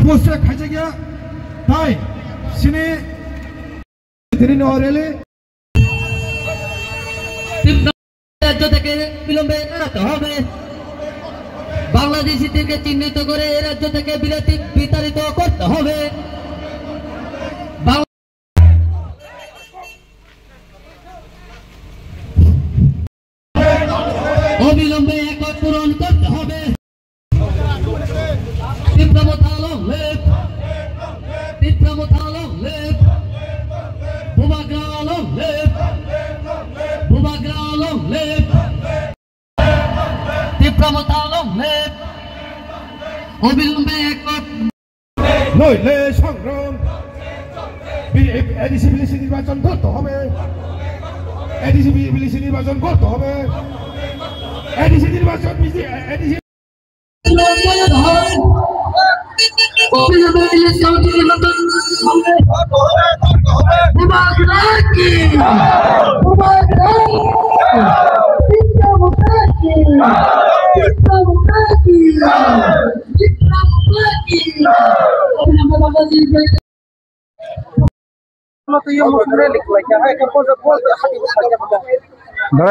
Poster खाइছে গিয়া তাই সিনে তিনি নরেলে রাজ্য থেকে বিলম্বে এড়াতে হবে। বাংলাদেশিদেরকে চিহ্নিত করে এই রাজ্য থেকে বিতাড়িত করতে হবে। অবিলম্বে একট পূরণ করতে হবে। অবিলম্বে একট নইলে সংগ্রাম এডিসি বিলিসি নির্বাচন করতে হবে। এডিসি বিলিসি নির্বাচন করতে হবে। এডিসি নির্বাচন এডিসি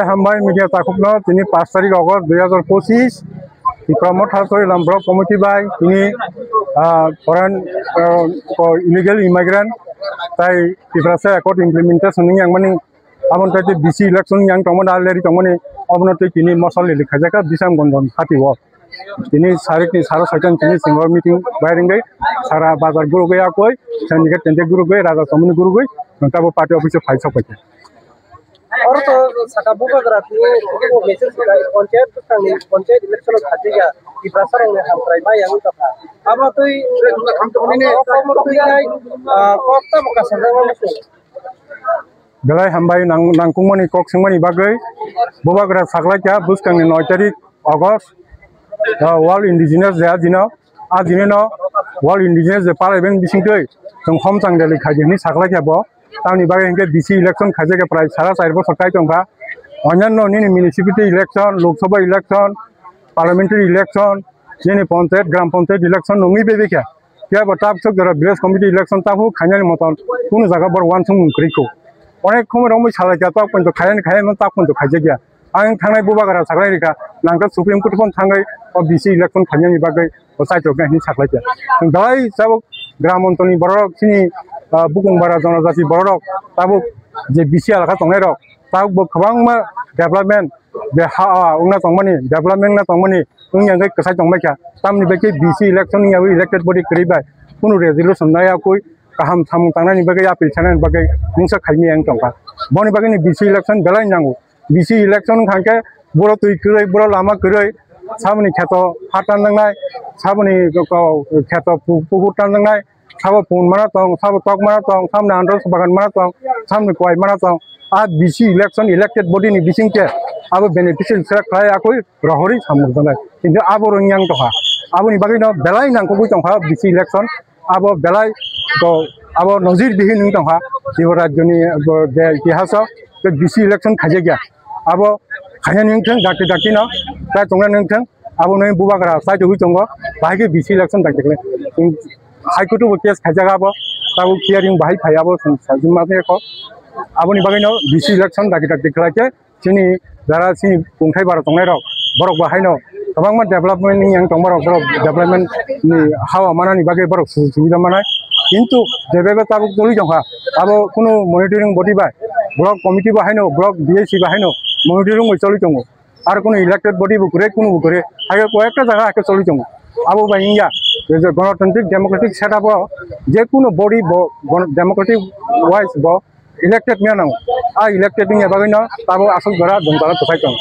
হামবাই মিডিয়া তাকুপন তিনি 5 তারিখ আগস্ট 2025 প্রমোট হাসরি ব্লক কমিটি বাই তিনি ফরেন ইলিগেল ইমিগ্রেন্ট তাই ত্রিপুরা একট ইমপ্লিমেন্টেশন ইয়াংমানি আমন তাই বিসি ইলেকশন ইয়াং তমন আলেরি তমনি অবনতি তিনি মসল লিখাজাকা বিসাম গন্ধন খাতিব তিনি সারা সৈতন তিনি সিঙ্গর মিটিং বাইরেঙ্গাই সারা বাজার গুরু গয়া কই সৈনিকের টেন্টে গুরু গই রাজা সমনি গুরু গই নটাবো পার্টি অফিসে ফাইল সপাইছে और तो सका बुका कराती है वो मैसेज पंचायत पंचायत इलेक्शन खाते क्या कि प्रसार में हम प्राइमरी यानी का अब तो हम तो ने तो ये कोकता बुका सजा में बेलाय हामबाय नांकुमनि कक सिंगमनि बागै बोबाग्रा सागलाइका बुसकांनि 9 तारिख अगस्त वर्ल्ड इंडिजिनियस डे दिनो आ दिनो वर्ल्ड इंडिजिनियस डे पार्लामेंट बिसिंगै जों हमचां देलि खाइनि सागलाइका बो तानि बागै इनके बीसी इलेक्शन खाइजेगा प्राय सारा 4 बছর टाइ दंगा अन्यान्य नि municipality election Lok Sabha election parliamentary election नि पंचायत ग्राम पंचायत इलेक्शन नङि बेबेखा क्या बताब सब जरा विलेज कमिटी इलेक्शन ताबो खाइनानि मतन कुनु जागा बर वान सम मुंख्रिखौ अनेक खमै रमै सालायगा ताब पन्त खायन ताब पन्त खाइजेगा आं थांनाय बोबागारा सागलायरिका नांगा सुप्रीम कोर्ट फन थांगै अ बीसी इलेक्शन खाइनानि बागै साइटो गानि सागलायजा दाय सब ग्राम अन्तनि बरक सिनि बुकुंबारा जनजाति बरक ताबुक जे बीसी आलाखा तंनाय रक ताबुक खबांमा डेभलपमेंट बे हा उना तंमानि डेभलपमेंट ना तंमानि उंयागै कसाय तंबायखा तामनि बेके बीसी इलेक्शन याबो इलेक्टेड बॉडी करिबाय कुनु रेजोल्यूशन नाया कोई गाहाम साम तांनानि बागै आपिल सानानि बागै मुंसा खाइनि आं तंका बनि बागैनि बीसी इलेक्शन बेलाय नांगौ बीसी इलेक्शन खांके बर तुइ करै बर लामा करै साबनि खेतो हाटान नांनाय साबनि खेतो पुगुटान नांनाय साबो फोन माना तंग साबो टक माना तंग सामने आंदर बागान माना तंग सामने कोय माना तंग आ बीसी इलेक्शन इलेक्टेड बॉडी नि बिसिंके आबो बेनिफिशियल सेलेक्ट खाय आकोय रहरि सामजनाय किन्तु आबो रोंयां तहा आबोनि बागै न बेलाय नांगौ तंहा बीसी इलेक्शन आबो बेलाय तो आबो नजिर बिहिन तंहा जिव राज्यनि बे इतिहास बे बीसी इलेक्शन खाजे गया आबो खाया नोंथों डाक्टे डाक्टे न ता तंगा नोंथों आबो नै बुबाग्रा साइड होई तंगो बाहायके बीसी इलेक्शन डाक्टेले हाइकोर्ट केस खाइजागाबो ताबो हियारिं बाहाय फायाबो साजिमासे ख आबोनि बागैनो बीसी इलेक्शन डाक्टे डाक्टे खालायके सिनि जारा सिनि गंथाय बारा तंनाय रक बरक बाहायनो गोबांमा डेभलपमेंट नि आं तंबारक बरक डेभलपमेंट नि हावा मानानि बागै बरक सुबिदा मानाय किन्तु जेबेबे ताबो चलि दंहा आबो कुनु मनिटरिं बडी बाय ब्लक कमिटी बाहायनो ब्लक बीएससी बाहायनो मनिटरिं चलि दंगो आरो कुनु इलेक्टेड बडी बुकरे कुनु बुकरे आगे कयेकटा जागा आके चलि दंगो आबो बायिया गणतांत्रिक डेमोक्रेटिक सेटअप जे कुनु बडी डेमोक्रेटिक वाइज ब इलेक्टेड में नांगौ आ इलेक्टेड नि बागैनो ताबो आसल गरा दंगाला तसाय दं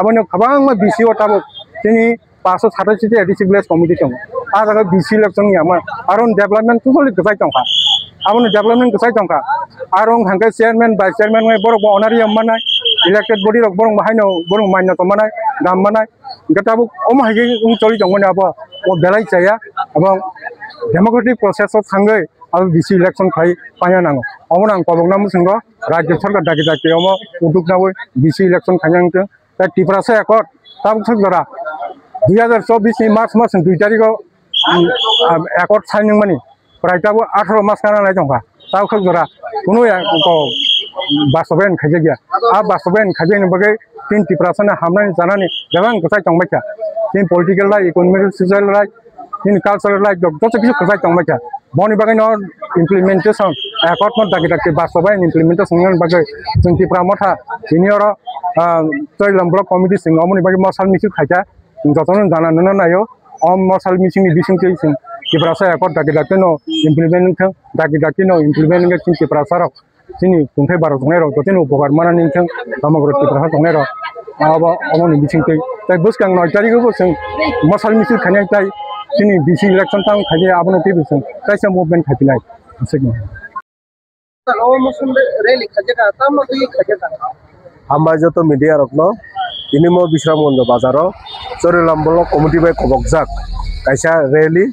आबोनो गोबां बीसी ओ ताबो जोंनि 527 एडिसि विलेज कमिटी दं आ जागा बीसी इलेक्शन नि आमा आरो डेभलपमेंट टोटली गसाय दंखा आबोनो डेभलपमेंट गसाय दंखा आरो हांगे चेयरमैन वाइस चेयरमैन बरक अनारि अम्मानाय इलेक्टेड बडी रक बरक बाहायनो बरक माइनो तमानाय दाममानाय गताबो अमहागे चलि दंमोन आबो ओ बेलाय जाया एबं डेमोक्रेटिक प्रोसेस अफ थांगै आरो बीसी इलेक्शन खाइ पाया नांगौ अमन आं पबंगना मुसंगो राज्य सरकार दागि दागि अमो उदुकनाबो बीसी इलेक्शन खायांगते ता टिप्रासे एकट ताब सरकारा 2024 नि मार्च मास 2 तारिखआव একট সাইনিং মানি প্রায়টাবো 18 মাস কানা নাই জংফा তাও खक जरा कुनु को बासबेन खाजे गया आ बासबेन खाजे न बगे तीन तिप्रासन हामनानि जानानि गोबां गसाय तंबायखा तीन political life economic social life तीन कल्चरल लाइफ दस किछु गसाय तंबायखा बनि बगे न इम्प्लीमेंटेशन एकट मत दागि दागि बासबेन इम्प्लीमेंटेशन न बगे जों तिप्रा मथा बिनियर तैलम ब्लक कमिटि सिङावनि बगे मसाल मिसु खायजा जतन जाना नन नायो अम मसाल मिसिंनि बिसिंथि सिं तिप्रासा एकट दागि दागि न इम्प्लीमेंट दागि दागि न इम्प्लीमेंट के Tiprasa sini kuntai baru tungai ro, tapi nu bukan mana nih ceng, sama berarti terasa tungai ro, apa omong ini ceng tapi bos kang noi cari gue ceng, masalah misi kanya cai, sini bisi election tang kaya apa nanti ceng, kaya semua movement kaya pilih, maksudnya. Kalau musim rally kaya kan, tamu tuh kaya kan. Hamba joto media rokno, ini mau bisa mondo bazaro, sore lambolo komiti by kobokzak, kaya rally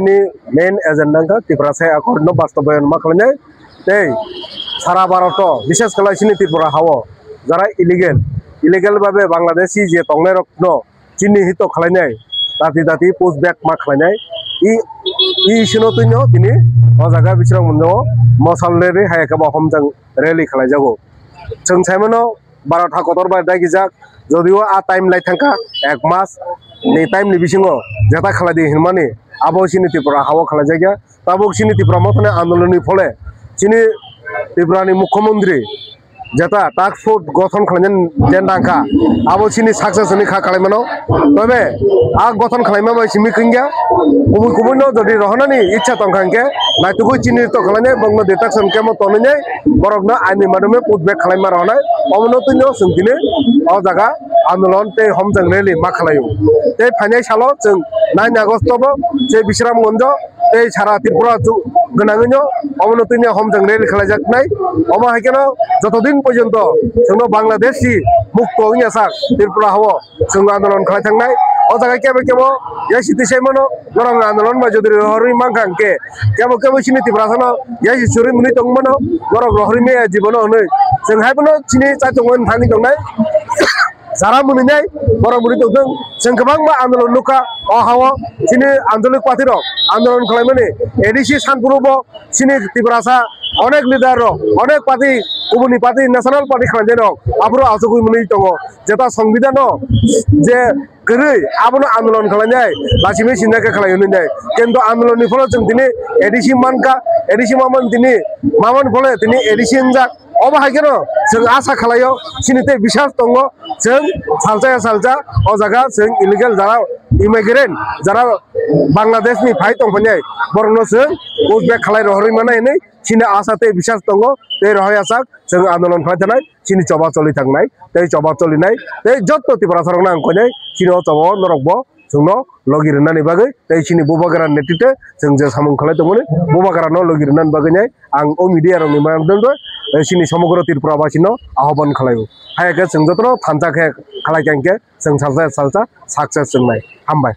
ini main agenda ka, tiprasai akor no bastobayan maklanya. Tei সারা ভারত বিশেষ করে চিনি ত্রিপুরা হাও যারা illegal ভাবে বাংলাদেশি যে টংনাই রত্ন চিহ্নিত খালাইনাই দাতি দাতি post back মা খালাইনাই ই ইসিনো তুইনো তিনি ও জায়গা বিচরং মনো মসাললেরি হায়াকাবা हमजों রেলি খালাই যাবো जों साइमनो 12 था कतर बाय दागिजाक যদিও आ टाइम লাই थांका एक मास नै टाइम नि बिसिङो जेता खालायदि हिरमानि आबो चिनि त्रिपुरा हाव खालाय जायगा ताबो चिनि त्रिपुरा मथने आन्दोलननि फले चिनी त्रिपुरानि मुख्यमंत्री जेता टास्क फोर्स गठन खालामनाय जेंडांखा आबो चिनी सक्सेसनि खा खालामनो तबे आ गठन खालाममा बाय सिमि किंगा गुबुन नो जदि रहनानि इच्छा तंखांके नायतुगु चिनी तो खालामनाय बंगनो डिटेक्शन केम तनने बरकनो आइनि मादमे पुटबेक खालाममा रहनाय अमनो तुनो सोंदिने अ जागा आन्दोलन ते हमजों रेली मा खालायो ते फाइनाय सालो जों 9 आगस्टबो जे बिश्रामगंज ते सारा त्रिपुरा गोनाङैनो अमनो तुनो हमजों रेली खालायजाकनाय अमा हायकेनो जतदिन पर्यन्त जोंनो बांलादेशि मुक्त होइयासा त्रिपुरा हाव जों आन्दोलन खालाय थांनाय अ जागा केबो या सितिसेमनो गरं आन्दोलन मा जदि रहरि मांखांके केबो सिनि त्रिपुरासनो या सुरि मुनि तंमनो गरं रहरि मे जीवन होनै जों हायबनो चिनि चाचंगन थांनि दंनाय जारा मुनिनाय गरं मुनि दं जों गोबां मा आन्दोलन नुका अ हाव चिनि आन्दोलन पार्टी आन्दोलन खालायमाने एडिसि सानपुरबो चिनि त्रिपुरासा अनेक लिडार अनेक पार्टी गुबुननि पार्टी नेशनल पार्टी खालामजेन आब्रो आजगुइ मुनि दङ जेता संविधान जे गरै आबनो आन्दोलन खालामनाय लासिमे सिनाके खालामनाय किन्तु आन्दोलननि फल जों दिनै एडिसि मानका एडिसि मामन दिनै मामन फले दिनै एडिसि जा अबा हायकेनो जों आसा खालायो सिनिते बिसास दङ जों सालजा अ जागा जों इलिगेल जारा इमिग्रेन्ट जारा बांलादेशनि फाइ दंफानाय बरनो जों उजबेक खालाय रहरि मानाय नै चिनि आसाते बिसास दङ ते रहय आसाक जों आन्दोलन खालामनाय चिनि चबा चलि थांनाय ते चबा चलिनाय ते जत्त त्रिपुरा सरंना आंखनाय चिनि चबा नरकबो जोंनो लगिरनानि बागै ते चिनि बुबागारा नेटिते जों जे सामं खालाय दङमोन बुबागारा न लगिरनानि बागैनाय आं ओ मिडिया रंनि मानदों चिनि समग्र त्रिपुरा बासिनो आह्वान खालायो हायके जों जतनो थानजाखे खालायकेंके जों सालजा सक्सेस जोंनाय हामबाय।